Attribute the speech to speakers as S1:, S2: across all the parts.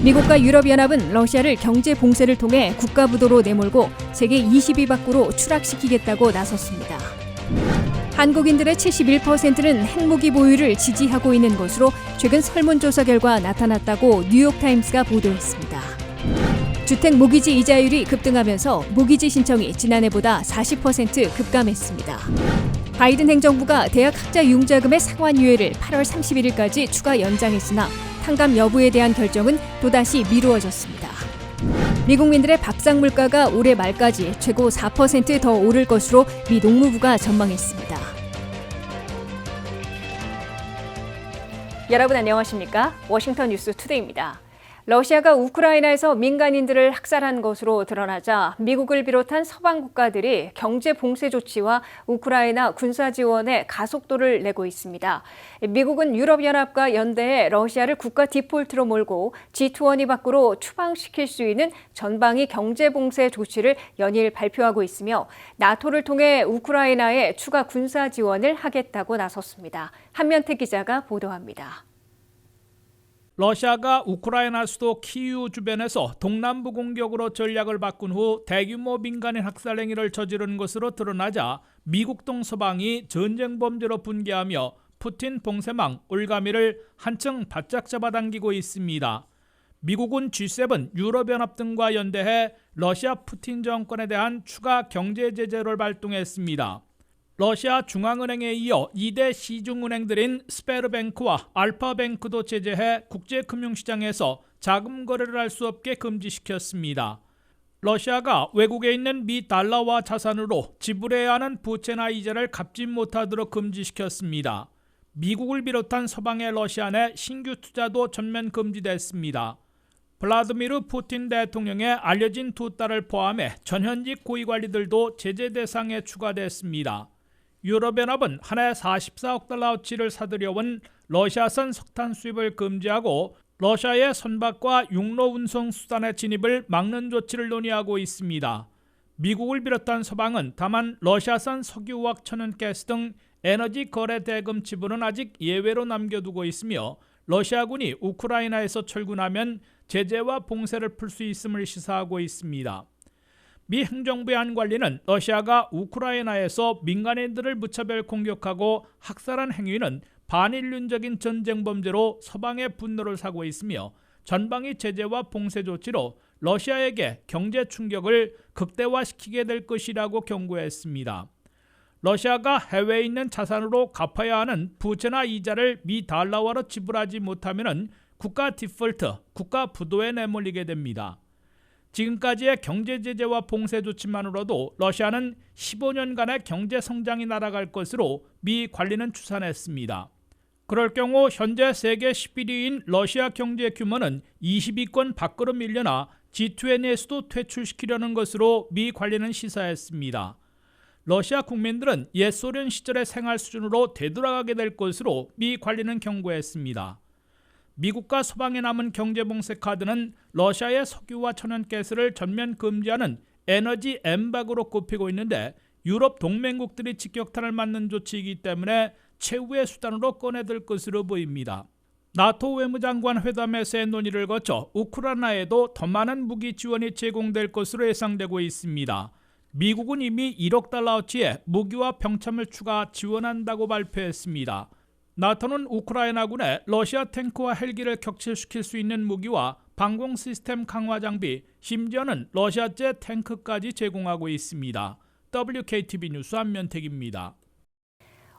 S1: 미국과 유럽연합은 러시아를 경제 봉쇄를 통해 국가부도로 내몰고 세계 20위 밖으로 추락시키겠다고 나섰습니다. 한국인들의 71%는 핵무기 보유를 지지하고 있는 것으로 최근 설문조사 결과 나타났다고 뉴욕타임스가 보도했습니다. 주택 모기지 이자율이 급등하면서 모기지 신청이 지난해보다 40% 급감했습니다. 바이든 행정부가 대학 학자 융자금의 상환유예를 8월 31일까지 추가 연장했으나 탕감 여부에 대한 결정은 또다시 미루어졌습니다. 미국민들의 밥상 물가가 올해 말까지 최고 4% 더 오를 것으로 미 농무부가 전망했습니다. 여러분 안녕하십니까? 워싱턴 뉴스 투데이입니다. 러시아가 우크라이나에서 민간인들을 학살한 것으로 드러나자 미국을 비롯한 서방 국가들이 경제 봉쇄 조치와 우크라이나 군사 지원에 가속도를 내고 있습니다. 미국은 유럽연합과 연대해 러시아를 국가 디폴트로 몰고 G20 밖으로 추방시킬 수 있는 전방위 경제 봉쇄 조치를 연일 발표하고 있으며 나토를 통해 우크라이나에 추가 군사 지원을 하겠다고 나섰습니다. 한면태 기자가 보도합니다.
S2: 러시아가 우크라이나 수도 키이우 주변에서 동남부 공격으로 전략을 바꾼 후 대규모 민간인 학살 행위를 저지른 것으로 드러나자 미국 등 서방이 전쟁 범죄로 분개하며 푸틴 봉쇄망 올가미를 한층 바짝 잡아당기고 있습니다. 미국은 G7, 유럽연합 등과 연대해 러시아 푸틴 정권에 대한 추가 경제 제재를 발동했습니다. 러시아 중앙은행에 이어 2대 시중은행들인 스베르뱅크와 알파뱅크도 제재해 국제금융시장에서 자금 거래를 할 수 없게 금지시켰습니다. 러시아가 외국에 있는 미 달러화 자산으로 지불해야 하는 부채나 이자를 갚지 못하도록 금지시켰습니다. 미국을 비롯한 서방의 러시아 내 신규 투자도 전면 금지됐습니다. 블라드미르 푸틴 대통령의 알려진 두 딸을 포함해 전현직 고위관리들도 제재 대상에 추가됐습니다. 유럽연합은 한 해 44억 달러어치를 사들여온 러시아산 석탄 수입을 금지하고 러시아의 선박과 육로 운송 수단의 진입을 막는 조치를 논의하고 있습니다. 미국을 비롯한 서방은 다만 러시아산 석유와 천연가스 등 에너지 거래 대금 지분은 아직 예외로 남겨두고 있으며 러시아군이 우크라이나에서 철군하면 제재와 봉쇄를 풀 수 있음을 시사하고 있습니다. 미 행정부의 한 관리는 러시아가 우크라이나에서 민간인들을 무차별 공격하고 학살한 행위는 반인륜적인 전쟁 범죄로 서방의 분노를 사고 있으며 전방위 제재와 봉쇄 조치로 러시아에게 경제 충격을 극대화시키게 될 것이라고 경고했습니다. 러시아가 해외에 있는 자산으로 갚아야 하는 부채나 이자를 미 달러화로 지불하지 못하면 국가 디폴트, 국가 부도에 내몰리게 됩니다. 지금까지의 경제 제재와 봉쇄 조치만으로도 러시아는 15년간의 경제 성장이 날아갈 것으로 미 관리는 추산했습니다. 그럴 경우 현재 세계 11위인 러시아 경제 규모는 20위권 밖으로 밀려나 G20에서도 퇴출시키려는 것으로 미 관리는 시사했습니다. 러시아 국민들은 옛 소련 시절의 생활 수준으로 되돌아가게 될 것으로 미 관리는 경고했습니다. 미국과 서방에 남은 경제봉쇄 카드는 러시아의 석유와 천연가스를 전면 금지하는 에너지 엠바고로 꼽히고 있는데 유럽 동맹국들이 직격탄을 맞는 조치이기 때문에 최후의 수단으로 꺼내들 것으로 보입니다. 나토 외무장관 회담에서의 논의를 거쳐 우크라이나에도 더 많은 무기 지원이 제공될 것으로 예상되고 있습니다. 미국은 이미 1억 달러어치의 무기와 병참을 추가 지원한다고 발표했습니다. 나토는 우크라이나군에 러시아 탱크와 헬기를 격침시킬 수 있는 무기와 방공 시스템 강화 장비, 심지어는 러시아제 탱크까지 제공하고 있습니다. WKTV 뉴스 한면택입니다.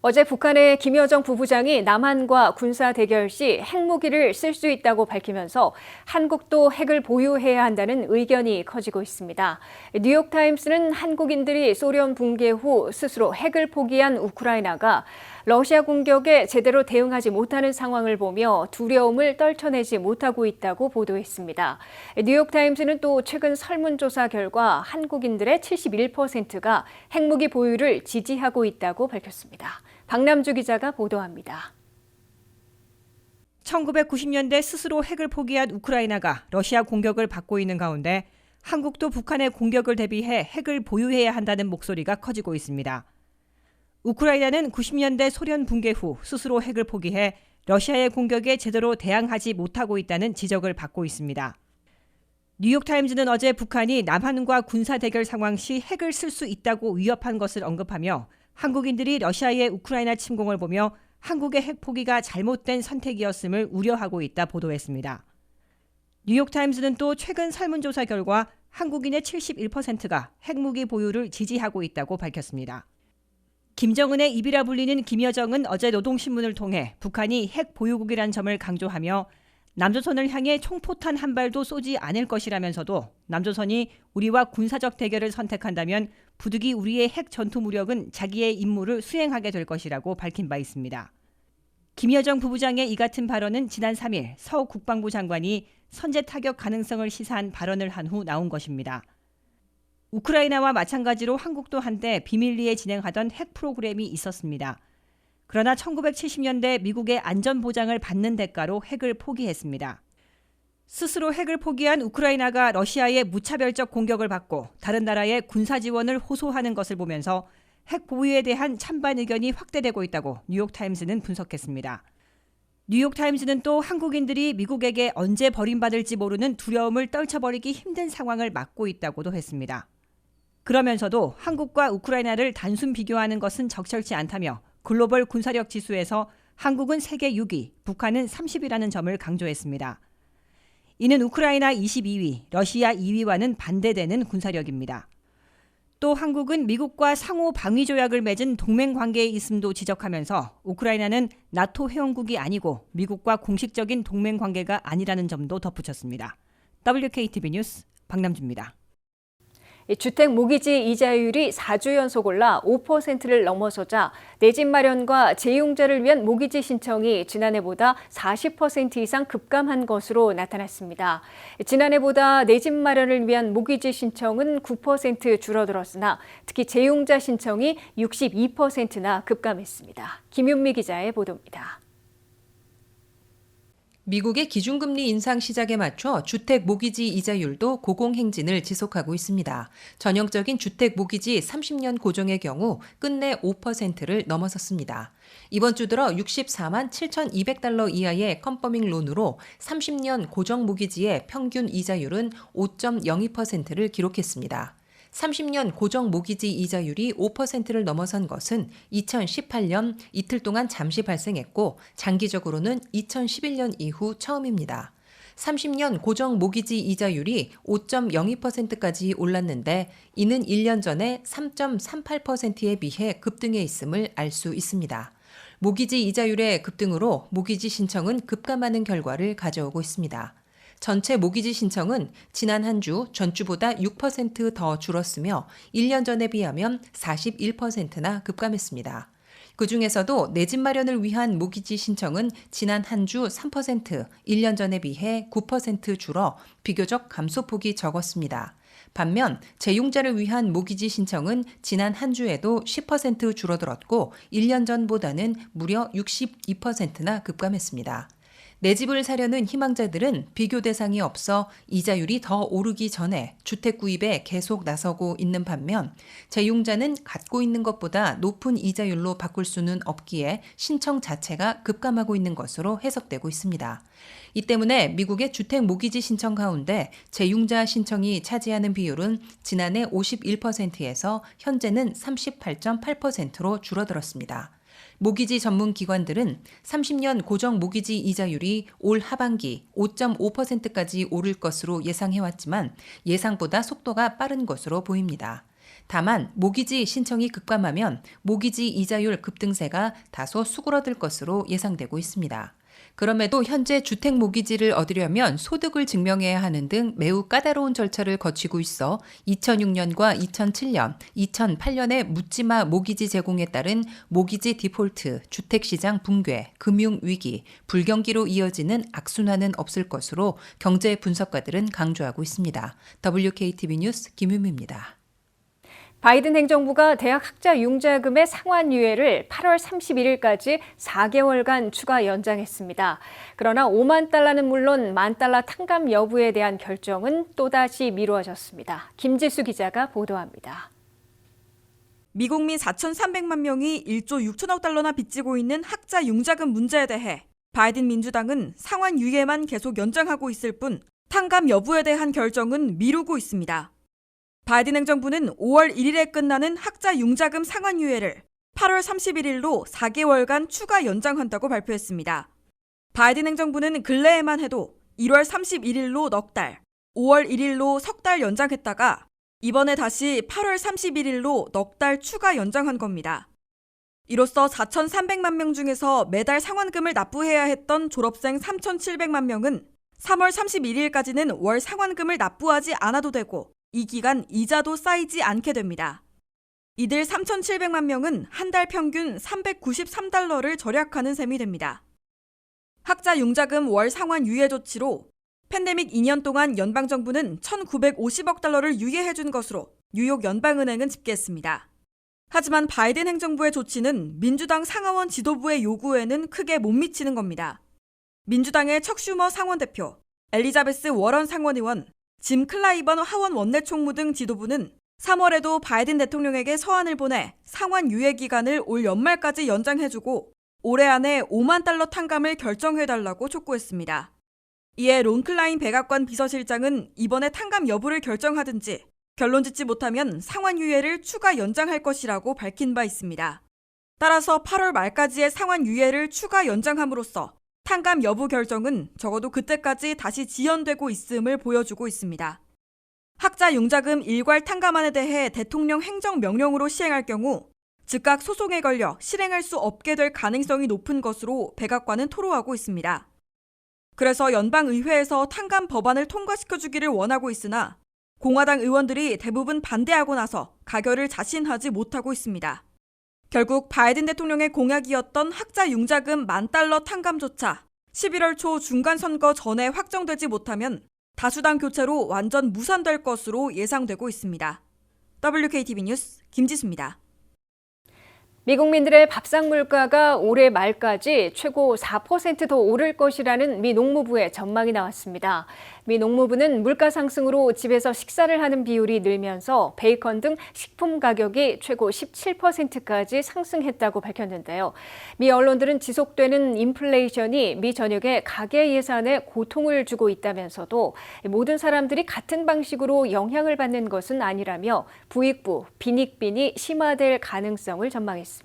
S1: 어제 북한의 김여정 부부장이 남한과 군사 대결 시 핵무기를 쓸 수 있다고 밝히면서 한국도 핵을 보유해야 한다는 의견이 커지고 있습니다. 뉴욕타임스는 한국인들이 소련 붕괴 후 스스로 핵을 포기한 우크라이나가 러시아 공격에 제대로 대응하지 못하는 상황을 보며 두려움을 떨쳐내지 못하고 있다고 보도했습니다. 뉴욕타임스는 또 최근 설문조사 결과 한국인들의 71%가 핵무기 보유를 지지하고 있다고 밝혔습니다. 박남주 기자가 보도합니다.
S3: 1990년대 스스로 핵을 포기한 우크라이나가 러시아 공격을 받고 있는 가운데 한국도 북한의 공격을 대비해 핵을 보유해야 한다는 목소리가 커지고 있습니다. 우크라이나는 90년대 소련 붕괴 후 스스로 핵을 포기해 러시아의 공격에 제대로 대항하지 못하고 있다는 지적을 받고 있습니다. 뉴욕타임즈는 어제 북한이 남한과 군사 대결 상황 시 핵을 쓸 수 있다고 위협한 것을 언급하며 한국인들이 러시아의 우크라이나 침공을 보며 한국의 핵 포기가 잘못된 선택이었음을 우려하고 있다 보도했습니다. 뉴욕타임즈는 또 최근 설문조사 결과 한국인의 71%가 핵무기 보유를 지지하고 있다고 밝혔습니다. 김정은의 입이라 불리는 김여정은 어제 노동신문을 통해 북한이 핵 보유국이란 점을 강조하며 남조선을 향해 총포탄 한 발도 쏘지 않을 것이라면서도 남조선이 우리와 군사적 대결을 선택한다면 부득이 우리의 핵 전투 무력은 자기의 임무를 수행하게 될 것이라고 밝힌 바 있습니다. 김여정 부부장의 이 같은 발언은 지난 3일 서 국방부 장관이 선제 타격 가능성을 시사한 발언을 한 후 나온 것입니다. 우크라이나와 마찬가지로 한국도 한때 비밀리에 진행하던 핵 프로그램이 있었습니다. 그러나 1970년대 미국의 안전 보장을 받는 대가로 핵을 포기했습니다. 스스로 핵을 포기한 우크라이나가 러시아의 무차별적 공격을 받고 다른 나라의 군사 지원을 호소하는 것을 보면서 핵 보유에 대한 찬반 의견이 확대되고 있다고 뉴욕타임스는 분석했습니다. 뉴욕타임스는 또 한국인들이 미국에게 언제 버림받을지 모르는 두려움을 떨쳐버리기 힘든 상황을 맞고 있다고도 했습니다. 그러면서도 한국과 우크라이나를 단순 비교하는 것은 적절치 않다며 글로벌 군사력 지수에서 한국은 세계 6위, 북한은 30위라는 점을 강조했습니다. 이는 우크라이나 22위, 러시아 2위와는 반대되는 군사력입니다. 또 한국은 미국과 상호 방위 조약을 맺은 동맹 관계에 있음도 지적하면서 우크라이나는 나토 회원국이 아니고 미국과 공식적인 동맹 관계가 아니라는 점도 덧붙였습니다. WKTV 뉴스 박남주입니다.
S1: 주택 모기지 이자율이 4주 연속 올라 5%를 넘어서자 내 집 마련과 재용자를 위한 모기지 신청이 지난해보다 40% 이상 급감한 것으로 나타났습니다. 지난해보다 내 집 마련을 위한 모기지 신청은 9% 줄어들었으나 특히 재용자 신청이 62%나 급감했습니다. 김윤미 기자의 보도입니다.
S4: 미국의 기준금리 인상 시작에 맞춰 주택 모기지 이자율도 고공행진을 지속하고 있습니다. 전형적인 주택 모기지 30년 고정의 경우 끝내 5%를 넘어섰습니다. 이번 주 들어 64만 7,200달러 이하의 컨퍼밍 론으로 30년 고정 모기지의 평균 이자율은 5.02%를 기록했습니다. 30년 고정 모기지 이자율이 5%를 넘어선 것은 2018년 이틀 동안 잠시 발생했고 장기적으로는 2011년 이후 처음입니다. 30년 고정 모기지 이자율이 5.02%까지 올랐는데 이는 1년 전에 3.38%에 비해 급등해 있음을 알 수 있습니다. 모기지 이자율의 급등으로 모기지 신청은 급감하는 결과를 가져오고 있습니다. 전체 모기지 신청은 지난 한 주 전주보다 6% 더 줄었으며 1년 전에 비하면 41%나 급감했습니다. 그중에서도 내 집 마련을 위한 모기지 신청은 지난 한 주 3%, 1년 전에 비해 9% 줄어 비교적 감소폭이 적었습니다. 반면 재용자를 위한 모기지 신청은 지난 한 주에도 10% 줄어들었고 1년 전보다는 무려 62%나 급감했습니다. 내 집을 사려는 희망자들은 비교 대상이 없어 이자율이 더 오르기 전에 주택 구입에 계속 나서고 있는 반면 재용자는 갖고 있는 것보다 높은 이자율로 바꿀 수는 없기에 신청 자체가 급감하고 있는 것으로 해석되고 있습니다. 이 때문에 미국의 주택 모기지 신청 가운데 재용자 신청이 차지하는 비율은 지난해 51%에서 현재는 38.8%로 줄어들었습니다. 모기지 전문 기관들은 30년 고정 모기지 이자율이 올 하반기 5.5%까지 오를 것으로 예상해왔지만 예상보다 속도가 빠른 것으로 보입니다. 다만 모기지 신청이 급감하면 모기지 이자율 급등세가 다소 수그러들 것으로 예상되고 있습니다. 그럼에도 현재 주택 모기지를 얻으려면 소득을 증명해야 하는 등 매우 까다로운 절차를 거치고 있어 2006년과 2007년, 2008년의 묻지마 모기지 제공에 따른 모기지 디폴트, 주택시장 붕괴, 금융위기, 불경기로 이어지는 악순환은 없을 것으로 경제 분석가들은 강조하고 있습니다. WKTV 뉴스 김유미입니다.
S1: 바이든 행정부가 대학 학자 융자금의 상환유예를 8월 31일까지 4개월간 추가 연장했습니다. 그러나 5만 달러는 물론 만 달러 탕감 여부에 대한 결정은 또다시 미뤄졌습니다. 김지수 기자가 보도합니다.
S5: 미국민 4,300만 명이 1조 6천억 달러나 빚지고 있는 학자 융자금 문제에 대해 바이든 민주당은 상환 유예만 계속 연장하고 있을 뿐 탕감 여부에 대한 결정은 미루고 있습니다. 바이든 행정부는 5월 1일에 끝나는 학자 융자금 상환 유예를 8월 31일로 4개월간 추가 연장한다고 발표했습니다. 바이든 행정부는 근래에만 해도 1월 31일로 넉 달, 5월 1일로 석 달 연장했다가 이번에 다시 8월 31일로 넉 달 추가 연장한 겁니다. 이로써 4,300만 명 중에서 매달 상환금을 납부해야 했던 졸업생 3,700만 명은 3월 31일까지는 월 상환금을 납부하지 않아도 되고 이 기간 이자도 쌓이지 않게 됩니다. 이들 3,700만 명은 한 달 평균 393달러를 절약하는 셈이 됩니다. 학자 융자금 월 상환 유예 조치로 팬데믹 2년 동안 연방정부는 1,950억 달러를 유예해준 것으로 뉴욕 연방은행은 집계했습니다. 하지만 바이든 행정부의 조치는 민주당 상하원 지도부의 요구에는 크게 못 미치는 겁니다. 민주당의 척 슈머 상원대표, 엘리자베스 워런 상원의원, 짐 클라이번 하원 원내총무 등 지도부는 3월에도 바이든 대통령에게 서한을 보내 상환 유예 기간을 올 연말까지 연장해주고 올해 안에 5만 달러 탕감을 결정해달라고 촉구했습니다. 이에 론 클라인 백악관 비서실장은 이번에 탕감 여부를 결정하든지 결론 짓지 못하면 상환 유예를 추가 연장할 것이라고 밝힌 바 있습니다. 따라서 8월 말까지의 상환 유예를 추가 연장함으로써 탕감 여부 결정은 적어도 그때까지 다시 지연되고 있음을 보여주고 있습니다. 학자 융자금 일괄 탕감안에 대해 대통령 행정명령으로 시행할 경우 즉각 소송에 걸려 실행할 수 없게 될 가능성이 높은 것으로 백악관은 토로하고 있습니다. 그래서 연방의회에서 탕감 법안을 통과시켜주기를 원하고 있으나 공화당 의원들이 대부분 반대하고 나서 가결을 자신하지 못하고 있습니다. 결국 바이든 대통령의 공약이었던 학자 융자금 $10,000 탕감조차 11월 초 중간선거 전에 확정되지 못하면 다수당 교체로 완전 무산될 것으로 예상되고 있습니다. WKTV 뉴스 김지수입니다.
S1: 미국민들의 밥상 물가가 올해 말까지 최고 4% 더 오를 것이라는 미 농무부의 전망이 나왔습니다. 미 농무부는 물가 상승으로 집에서 식사를 하는 비율이 늘면서 베이컨 등 식품 가격이 최고 17%까지 상승했다고 밝혔는데요. 미 언론들은 지속되는 인플레이션이 미 전역의 가계 예산에 고통을 주고 있다면서도 모든 사람들이 같은 방식으로 영향을 받는 것은 아니라며 부익부, 빈익빈이 심화될 가능성을 전망했습니다.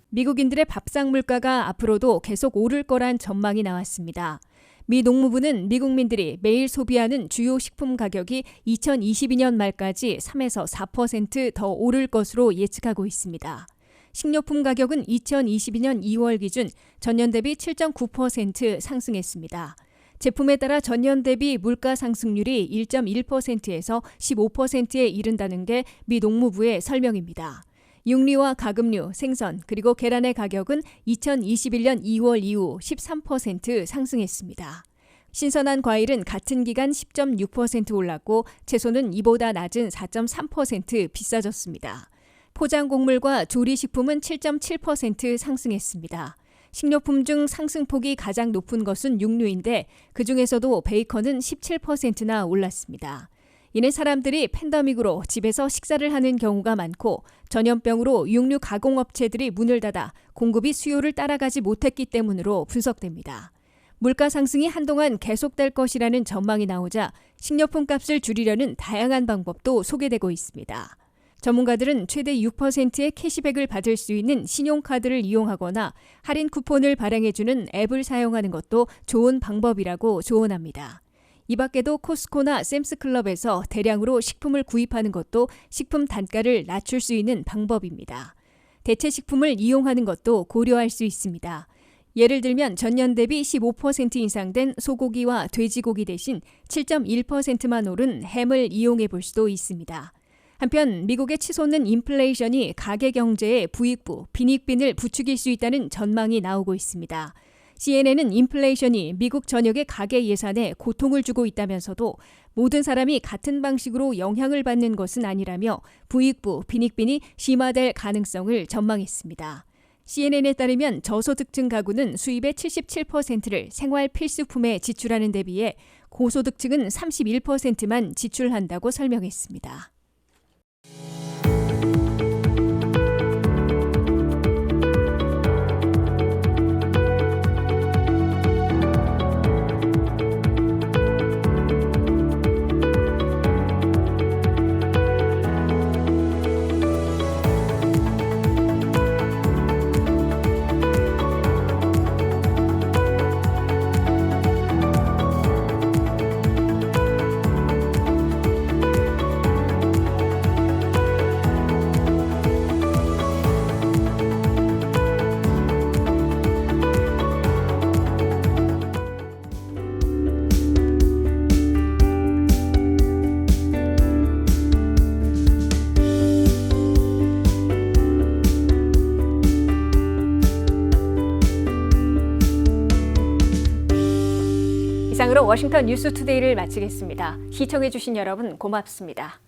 S1: 미국인들의 밥상 물가가 앞으로도 계속 오를 거란 전망이 나왔습니다. 미 농무부는 미국민들이 매일 소비하는 주요 식품 가격이 2022년 말까지 3에서 4% 더 오를 것으로 예측하고 있습니다. 식료품 가격은 2022년 2월 기준 전년 대비 7.9% 상승했습니다. 제품에 따라 전년 대비 물가 상승률이 1.1%에서 15%에 이른다는 게 미 농무부의 설명입니다. 육류와 가금류, 생선, 그리고 계란의 가격은 2021년 2월 이후 13% 상승했습니다. 신선한 과일은 같은 기간 10.6% 올랐고 채소는 이보다 낮은 4.3% 비싸졌습니다. 포장 곡물과 조리식품은 7.7% 상승했습니다. 식료품 중 상승폭이 가장 높은 것은 육류인데 그중에서도 베이컨은 17%나 올랐습니다. 이는 사람들이 팬데믹으로 집에서 식사를 하는 경우가 많고 전염병으로 육류 가공업체들이 문을 닫아 공급이 수요를 따라가지 못했기 때문으로 분석됩니다. 물가 상승이 한동안 계속될 것이라는 전망이 나오자 식료품 값을 줄이려는 다양한 방법도 소개되고 있습니다. 전문가들은 최대 6%의 캐시백을 받을 수 있는 신용카드를 이용하거나 할인 쿠폰을 발행해주는 앱을 사용하는 것도 좋은 방법이라고 조언합니다. 이 밖에도 코스코나 샘스클럽에서 대량으로 식품을 구입하는 것도 식품 단가를 낮출 수 있는 방법입니다. 대체 식품을 이용하는 것도 고려할 수 있습니다. 예를 들면 전년 대비 15% 인상된 소고기와 돼지고기 대신 7.1%만 오른 햄을 이용해 볼 수도 있습니다. 한편 미국의 치솟는 인플레이션이 가계 경제의 부익부, 빈익빈을 부추길 수 있다는 전망이 나오고 있습니다. CNN은 인플레이션이 미국 전역의 가계 예산에 고통을 주고 있다면서도 모든 사람이 같은 방식으로 영향을 받는 것은 아니라며 부익부, 빈익빈이 심화될 가능성을 전망했습니다. CNN에 따르면 저소득층 가구는 수입의 77%를 생활 필수품에 지출하는 데 비해 고소득층은 31%만 지출한다고 설명했습니다. 이상으로 워싱턴 뉴스투데이를 마치겠습니다. 시청해주신 여러분 고맙습니다.